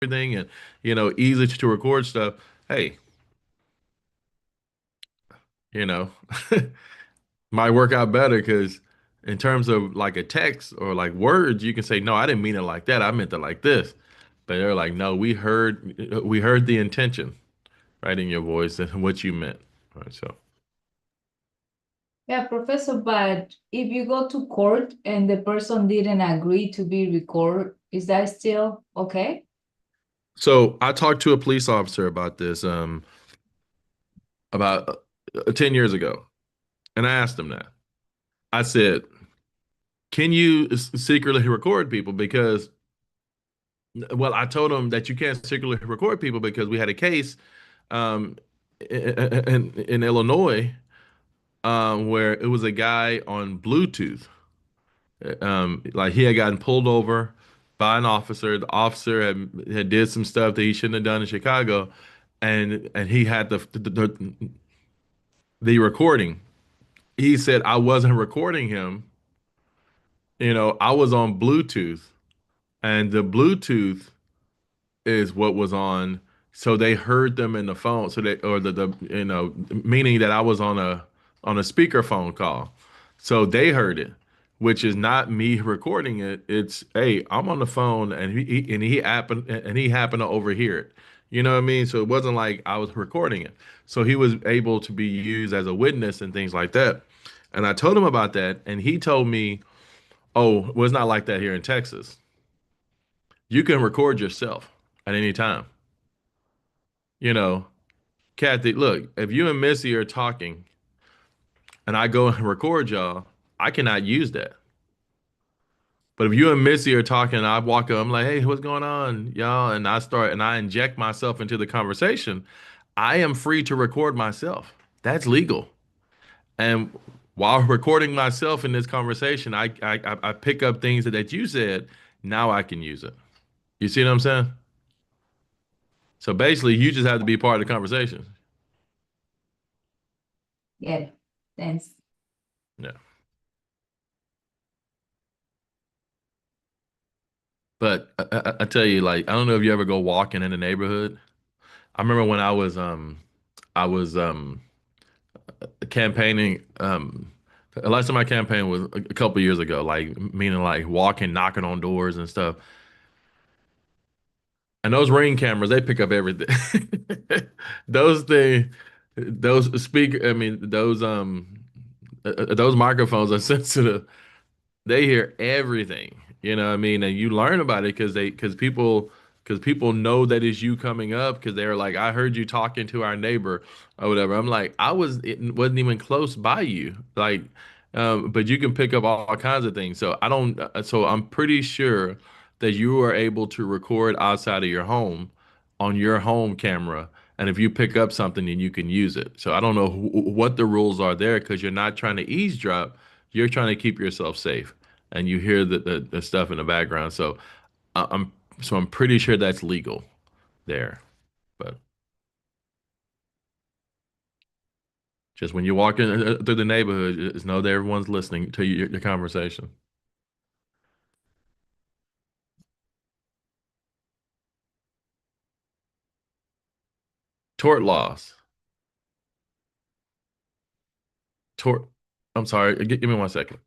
everything and easy to record stuff. Hey, you know, might work out better because in terms of like a text or like words, you can say, no, I didn't mean it like that. I meant it like this. But they're like, no, we heard the intention right in your voice and what you meant. Right. So Yeah, Professor, but if you go to court and the person didn't agree to be recorded, is that still okay? so I talked to a police officer about this about 10 years ago, and I asked him that. I said, can you secretly record people? Because well, I told him that you can't secretly record people because we had a case um, in Illinois where it was a guy on Bluetooth. Like he had gotten pulled over by an officer. The officer had did some stuff that he shouldn't have done in Chicago, and he had the recording. He said I wasn't recording him. I was on Bluetooth, and the Bluetooth is what was on. So they heard them in the phone. So they or the meaning that I was on a speakerphone call. So they heard it, which is not me recording it. It's hey, I'm on the phone and he happened to overhear it. You know what I mean? So it wasn't like I was recording it. So he was able to be used as a witness and things like that. And I told him about that, and he told me, "Oh, well, it's not like that here in Texas. You can record yourself at any time." You know, Kathy, look, if you and Missy are talking and I go and record y'all, I cannot use that. But if you and Missy are talking and I walk up, I'm like, hey, what's going on, y'all? And I inject myself into the conversation, I am free to record myself. That's legal. And while recording myself in this conversation, I pick up things that you said. Now I can use it. You see what I'm saying? So basically, you just have to be part of the conversation. Yeah, thanks. Yeah. But I tell you, like, I don't know if you ever go walking in the neighborhood. I remember when I was campaigning. The last time I campaigned was a couple years ago. Like, meaning like walking, knocking on doors and stuff. And those ring cameras, they pick up everything. Those things, those speaker. I mean, those microphones are sensitive. They hear everything. You know what I mean? And you learn about it because people know that it's you coming up because they're like, I heard you talking to our neighbor or whatever. I'm like, it wasn't even close by you. Like, but you can pick up all kinds of things. So I don't, so I'm pretty sure that you are able to record outside of your home on your home camera. And if you pick up something, then you can use it. So I don't know what the rules are there because you're not trying to eavesdrop. You're trying to keep yourself safe and you hear the stuff in the background. So I'm pretty sure that's legal there. But just when you walk in through the neighborhood, just know that everyone's listening to your conversation. Tort laws. Tort. I'm sorry. Give me 1 second.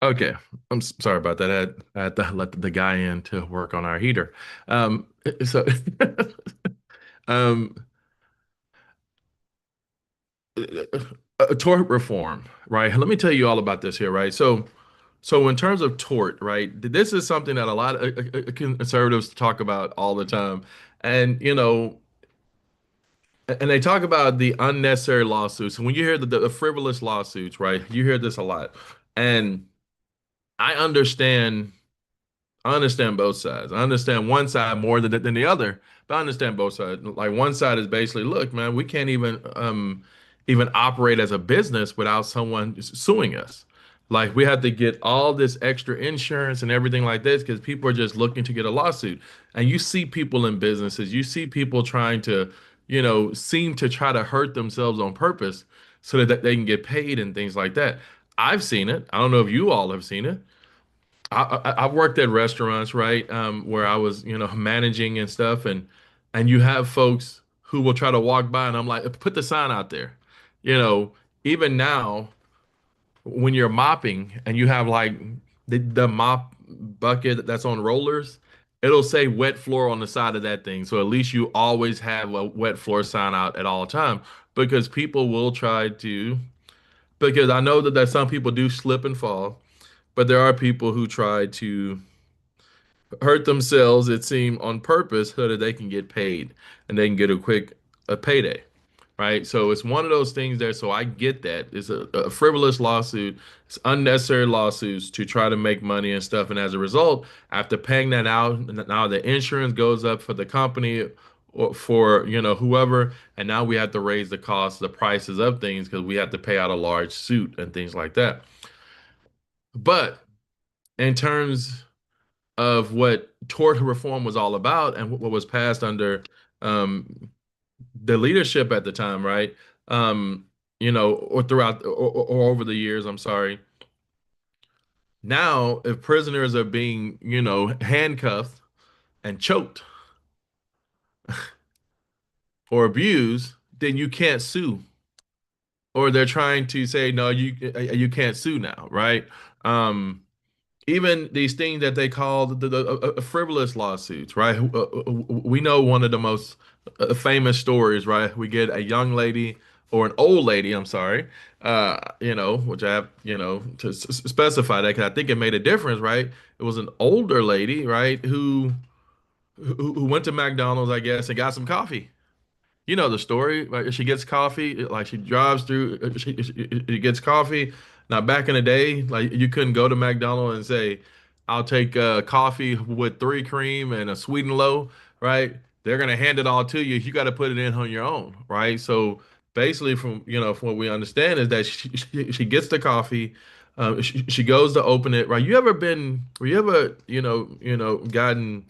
Okay, sorry about that. I had to let the guy in to work on our heater. So, um, tort reform, right? Let me tell you all about this here, right? So in terms of tort, right? This is something that a lot of conservatives talk about all the time, and and they talk about the unnecessary lawsuits. And when you hear the frivolous lawsuits, right? You hear this a lot, and I understand. I understand both sides. I understand one side more than the other, but I understand both sides. Like one side is basically, look, man, we can't even operate as a business without someone suing us. Like we have to get all this extra insurance and everything like this because people are just looking to get a lawsuit. And you see people in businesses, you see people trying to, seem to try to hurt themselves on purpose so that they can get paid and things like that. I've seen it. I don't know if you all have seen it. I've worked at restaurants, right, where I was, managing and stuff, and you have folks who will try to walk by, and I'm like, put the sign out there. You know, even now when you're mopping and you have like the mop bucket that's on rollers, it'll say wet floor on the side of that thing. So at least you always have a wet floor sign out at all time because people will try to, because I know that some people do slip and fall, but there are people who try to hurt themselves, it seems, on purpose so that they can get paid and they can get a payday, right? So it's one of those things there. So I get that. It's a frivolous lawsuit. It's unnecessary lawsuits to try to make money and stuff. And as a result, after paying that out, now the insurance goes up for the company or for, whoever. And now we have to raise the cost, the prices of things because we have to pay out a large suit and things like that. But in terms of what tort reform was all about and what was passed under um, the leadership at the time, right? Or throughout or over the years, I'm sorry. Now, if prisoners are being, handcuffed and choked or abused, then you can't sue. Or they're trying to say, no, you can't sue now, right? Um, Even these things that they call the frivolous lawsuits, right? We know one of the most famous stories, right? We get a young lady or an old lady, I'm sorry, which I have, to specify that because I think it made a difference, right? It was an older lady, right, who went to McDonald's, I guess, and got some coffee. You know the story. Like she gets coffee, like she drives through, she gets coffee. Now back in the day, like you couldn't go to McDonald's and say, "I'll take coffee with 3 cream and a sweet and low," right? They're gonna hand it all to you. You got to put it in on your own, right? So basically, from what we understand is that she gets the coffee, she goes to open it, right? Were you ever, gotten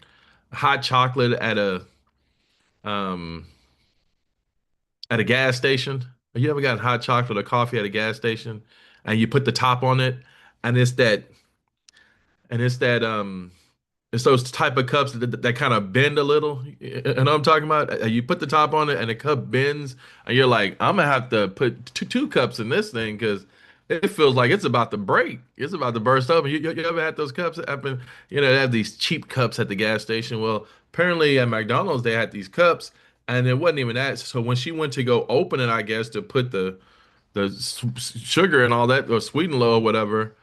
hot chocolate um at a gas station? Have you ever got hot chocolate or coffee at a gas station and you put the top on it and it's that it's those type of cups that kind of bend a little. You know what I'm talking about? You put the top on it and the cup bends and you're like, I'm gonna have to put two cups in this thing because it feels like it's about to break. It's about to burst open. You ever had those cups happen? They have these cheap cups at the gas station. Well, apparently at McDonald's they had these cups and it wasn't even that. So when she went to go open it, I guess to put the sugar and all that or sweet and low or whatever,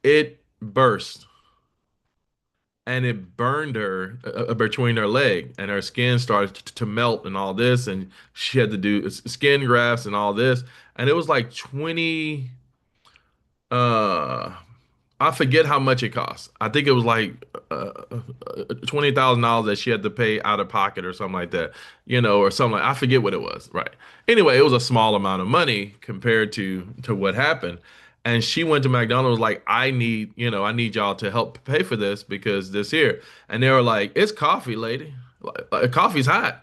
it burst and it burned her between her leg and her skin started to melt and all this and she had to do skin grafts and all this and it was like 20 uh I forget how much it cost. I think it was like $20,000 that she had to pay out of pocket or something like that, or something like I forget what it was. Right. Anyway, it was a small amount of money compared to what happened. And she went to McDonald's like, I need y'all to help pay for this because this here. And they were like, it's coffee, lady. Coffee's hot.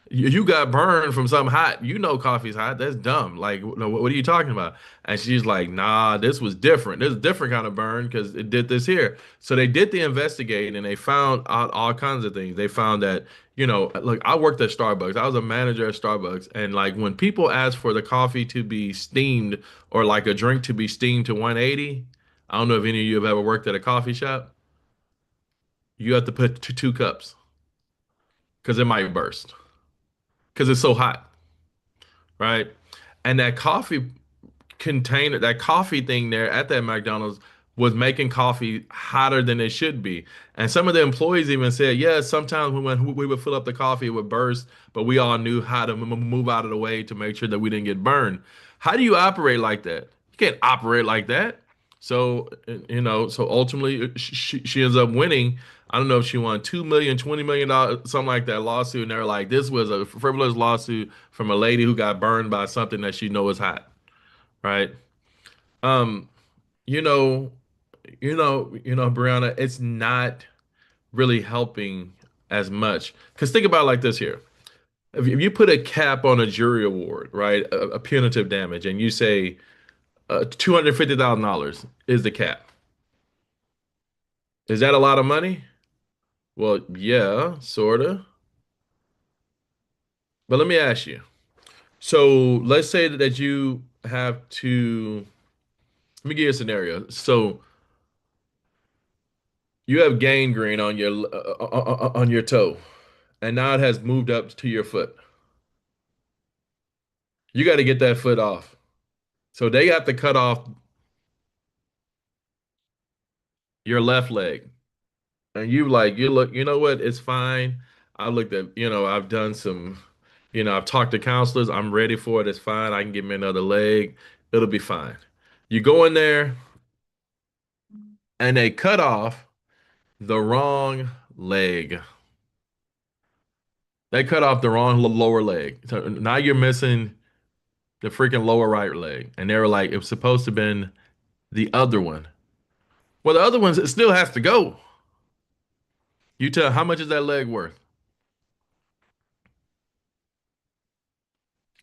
You got burned from something hot. You know coffee's hot. That's dumb. Like, no, what are you talking about? And she's like, nah, this was different. This is a different kind of burn because it did this here. So they did the investigating and they found out all kinds of things. They found that, look, I worked at Starbucks. I was a manager at Starbucks. And like when people ask for the coffee to be steamed or like a drink to be steamed to 180, I don't know if any of you have ever worked at a coffee shop. You have to put two cups because it might burst because it's so hot, right? And that coffee thing there at that McDonald's was making coffee hotter than it should be. And some of the employees even said, yeah, sometimes when we would fill up the coffee, it would burst, but we all knew how to move out of the way to make sure that we didn't get burned. How do you operate like that? You can't operate like that. So, so ultimately she ends up winning. I don't know if she won 2 million, $20 million, something like that lawsuit. And they're like, this was a frivolous lawsuit from a lady who got burned by something that she know is hot, right? Um, you know, Brianna, it's not really helping as much. Because think about it like this here. If you put a cap on a jury award, right, a punitive damage, and you say $250,000 is the cap, is that a lot of money? Well, yeah, sorta. But let me ask you. So let's say that you have to. Let me give you a scenario. So you have gangrene on your toe, and now it has moved up to your foot. You got to get that foot off. So they have to cut off your left leg. And you look, you know what? It's fine. I looked at, I've done some, I've talked to counselors. I'm ready for it. It's fine. I can give me another leg. It'll be fine. You go in there and they cut off the wrong leg. They cut off the wrong lower leg. So now you're missing the freaking lower right leg. And they were like, it was supposed to have been the other one. Well, the other one it still has to go. You tell how much is that leg worth?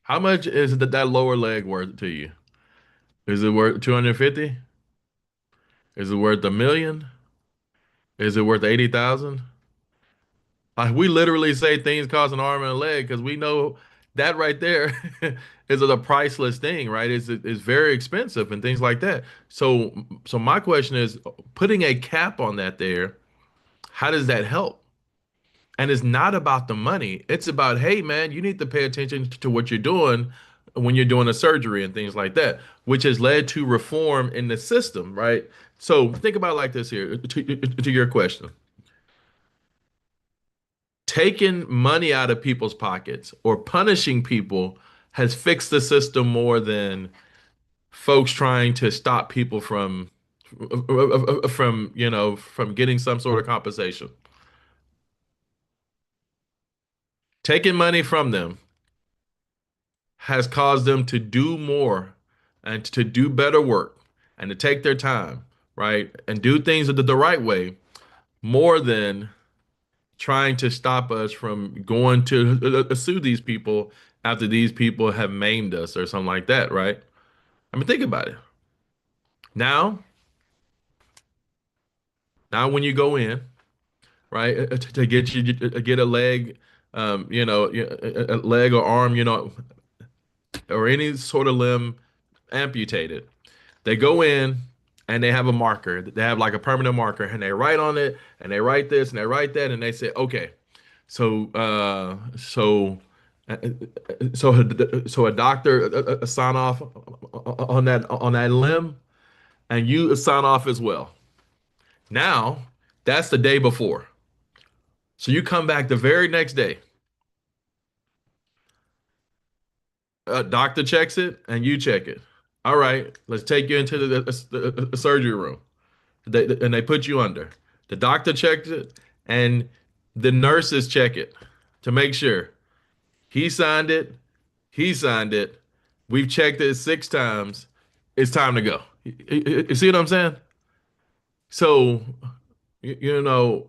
How much is that lower leg worth to you? Is it worth 250? Is it worth a million? Is it worth 80,000? We literally say things cost an arm and a leg because we know that right there is a priceless thing, right? It's very expensive and things like that. So my question is, putting a cap on that there, how does that help? And it's not about the money. It's about, hey, man, you need to pay attention to what you're doing when you're doing a surgery and things like that, which has led to reform in the system, right? So think about it like this here to your question. Taking money out of people's pockets or punishing people has fixed the system more than folks trying to stop people from getting some sort of compensation. Taking money from them has caused them to do more and to do better work and to take their time, right? And do things the right way more than trying to stop us from going to sue these people after these people have maimed us or something like that, right? I mean, think about it. Now, now when you go in, right, to get you to get a leg, a leg or arm, or any sort of limb amputated. They go in and they have a marker. They have like a permanent marker and they write on it and they write this and they write that and they say, okay, so uh, so a doctor sign off on that limb and you sign off as well. Now that's the day before. So you come back the very next day. A doctor checks it and you check it. All right, let's take you into the surgery room. And they put you under. The doctor checks it, and the nurses check it to make sure. He signed it. He signed it. We've checked it 6 times. It's time to go. You see what I'm saying? So, you, you know,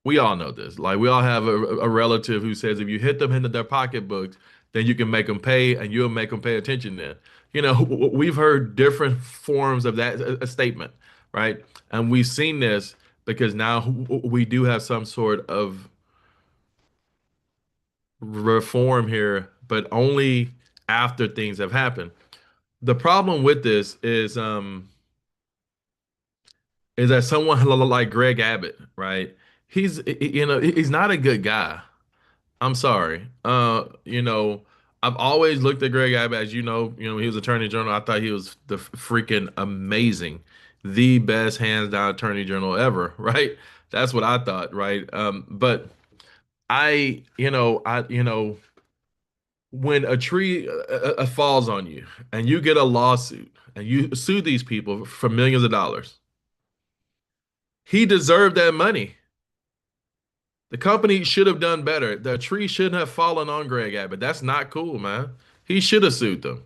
we all know this. Like we all have a relative who says if you hit them into their pocketbooks, then you can make them pay, and you'll make them pay attention. Then, we've heard different forms of that a statement, right? And we've seen this because now we do have some sort of reform here, but only after things have happened. The problem with this is that someone like Greg Abbott, right? He's not a good guy. I'm sorry. I've always looked at Greg Abbott as he was Attorney General. I thought he was the freaking amazing, the best hands down Attorney General ever, right? That's what I thought, right? But when a tree falls on you and you get a lawsuit and you sue these people for millions of dollars, he deserved that money. The company should have done better. The tree shouldn't have fallen on Greg Abbott. That's not cool, man. He should have sued them.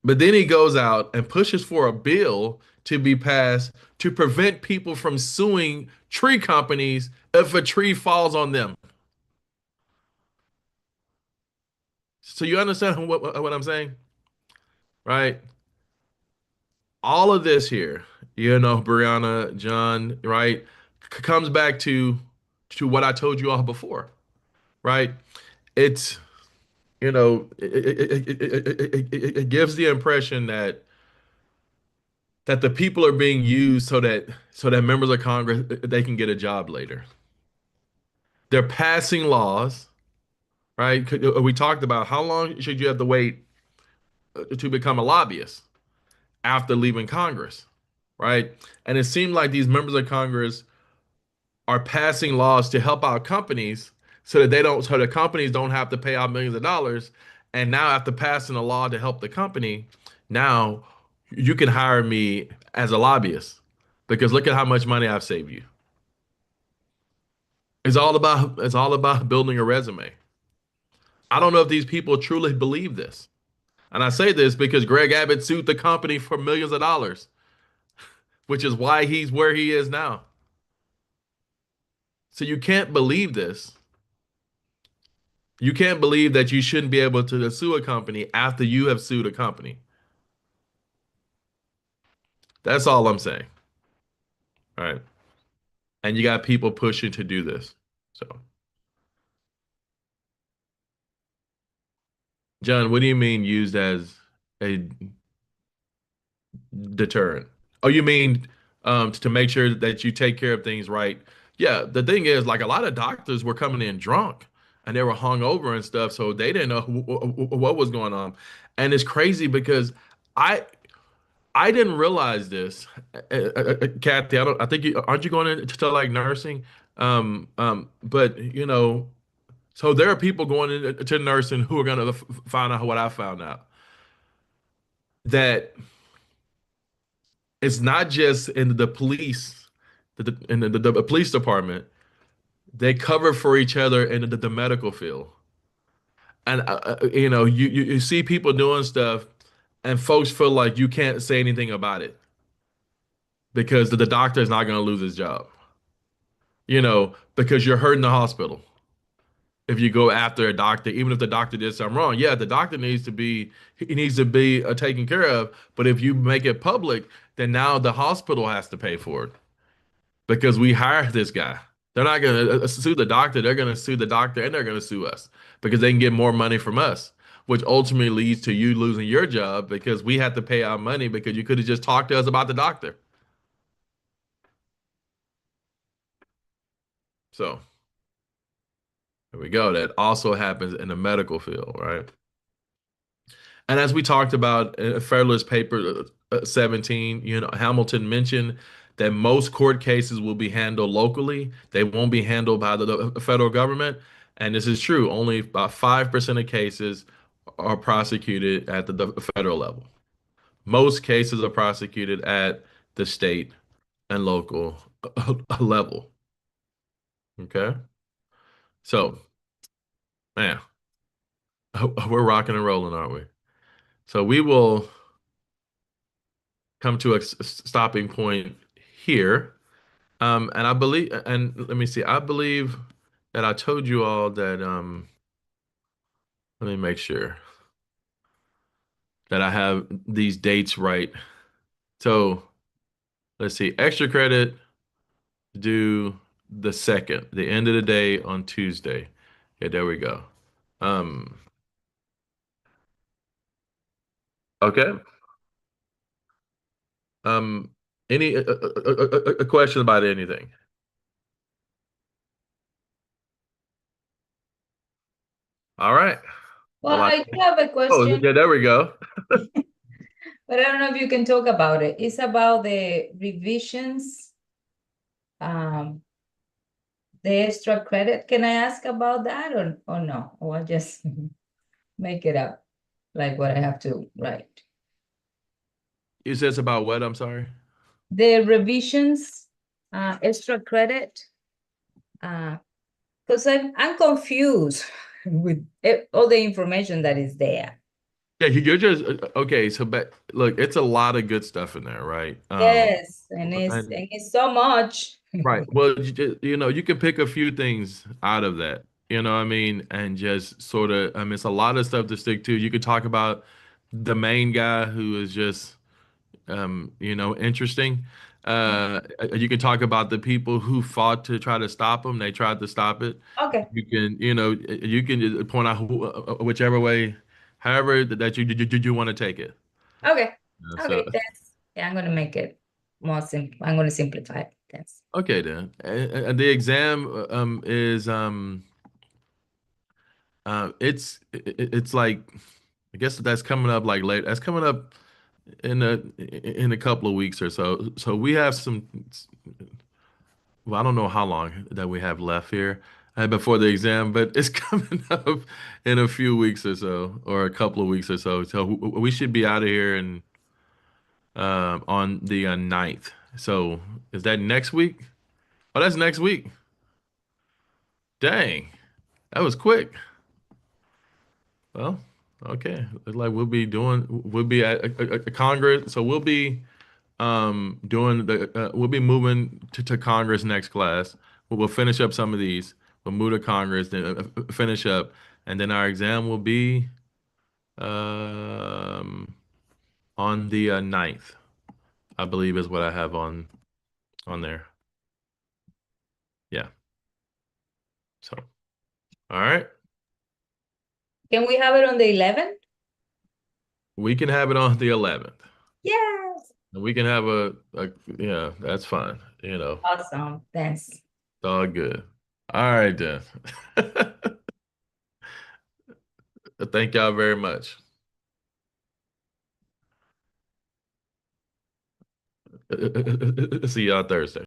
But then he goes out and pushes for a bill to be passed to prevent people from suing tree companies if a tree falls on them. So you understand what I'm saying, right? All of this here, Brianna, John, right, comes back to what I told you all before, right? It's it gives the impression that the people are being used so that members of Congress they can get a job later. They're passing laws, right? We talked about how long should you have to wait to become a lobbyist after leaving Congress, right? And it seemed like these members of Congress are passing laws to help out companies so the companies don't have to pay out millions of dollars. And now after passing a law to help the company, now you can hire me as a lobbyist because look at how much money I've saved you. It's all about building a resume. I don't know if these people truly believe this. And I say this because Greg Abbott sued the company for millions of dollars, which is why he's where he is now. So you can't believe this. You can't believe that you shouldn't be able to sue a company after you have sued a company. That's all I'm saying. All right. And you got people pushing to do this. So, John, what do you mean used as a deterrent? Oh, you mean to make sure that you take care of things right? Yeah, the thing is, like a lot of doctors were coming in drunk and they were hung over and stuff, so they didn't know what was going on. And it's crazy because I I didn't realize this, Kathy. I think aren't you going into like nursing? But so there are people going into nursing who are going to find out what I found out that it's not just in the police, in the police department. They cover for each other in the medical field, and you see people doing stuff, and folks feel like you can't say anything about it because the doctor is not going to lose his job. Because you're hurting the hospital. If you go after a doctor, even if the doctor did something wrong, yeah, the doctor needs to be taken care of. But if you make it public, then now the hospital has to pay for it because we hired this guy. They're not going to sue the doctor. They're going to sue the doctor and they're going to sue us because they can get more money from us, which ultimately leads to you losing your job because we had to pay our money because you could have just talked to us about the doctor. So there we go. That also happens in the medical field, right? And as we talked about in Federalist Paper 17, Hamilton mentioned that most court cases will be handled locally. They won't be handled by the federal government. And this is true. Only about 5% of cases are prosecuted at the federal level. Most cases are prosecuted at the state and local level. Okay. So, man, we're rocking and rolling, aren't we? So we will come to a stopping point here. And I believe, and let me see, I believe that I told you all that, let me make sure that I have these dates right. So let's see, extra credit due the second, the end of the day on Tuesday. Yeah, there we go. Um, okay. Um, any a question about anything? All right. Well, Well, I do have a oh, question, yeah, there we go. but I don't know if you can talk about it. It's about the revisions, um, the extra credit. Can I ask about that or no? Or I just make it up, like what I have to write? You said it's about what? I'm sorry. The revisions, extra credit, because I'm confused with all the information that is there. Yeah, you're just okay. So, but look, it's a lot of good stuff in there, right? Yes, and And it's so much. right. Well, you can pick a few things out of that. You know what I mean? And just sort of, I mean, it's a lot of stuff to stick to. You could talk about the main guy who is just, interesting. You can talk about the people who fought to try to stop him. They tried to stop it. Okay, You can just point out whichever way, however that you want to take it. okay, So, okay. That's yeah. I'm gonna make it more simple. I'm gonna simplify it. That's okay then. And the exam is it's like I guess that's coming up like late. That's coming up in a couple of weeks or so. So we have some. Well, I don't know how long that we have left here before the exam, but it's coming up in a few weeks or so, or a couple of weeks or so. So we should be out of here and on the 9th. So is that next week? Oh, that's next week. Dang, that was quick. Well, okay. Looks like we'll be at a Congress. So we'll be moving to Congress next class. We'll finish up some of these. We'll move to Congress, then finish up, and then our exam will be um, on the 9th, I believe is what I have on there. Yeah. So, all right. can we have it on the 11th? We can have it on the 11th. Yes. And we can have yeah, that's fine. Awesome. Thanks. It's all good. All right, then. Thank y'all very much. See y'all Thursday.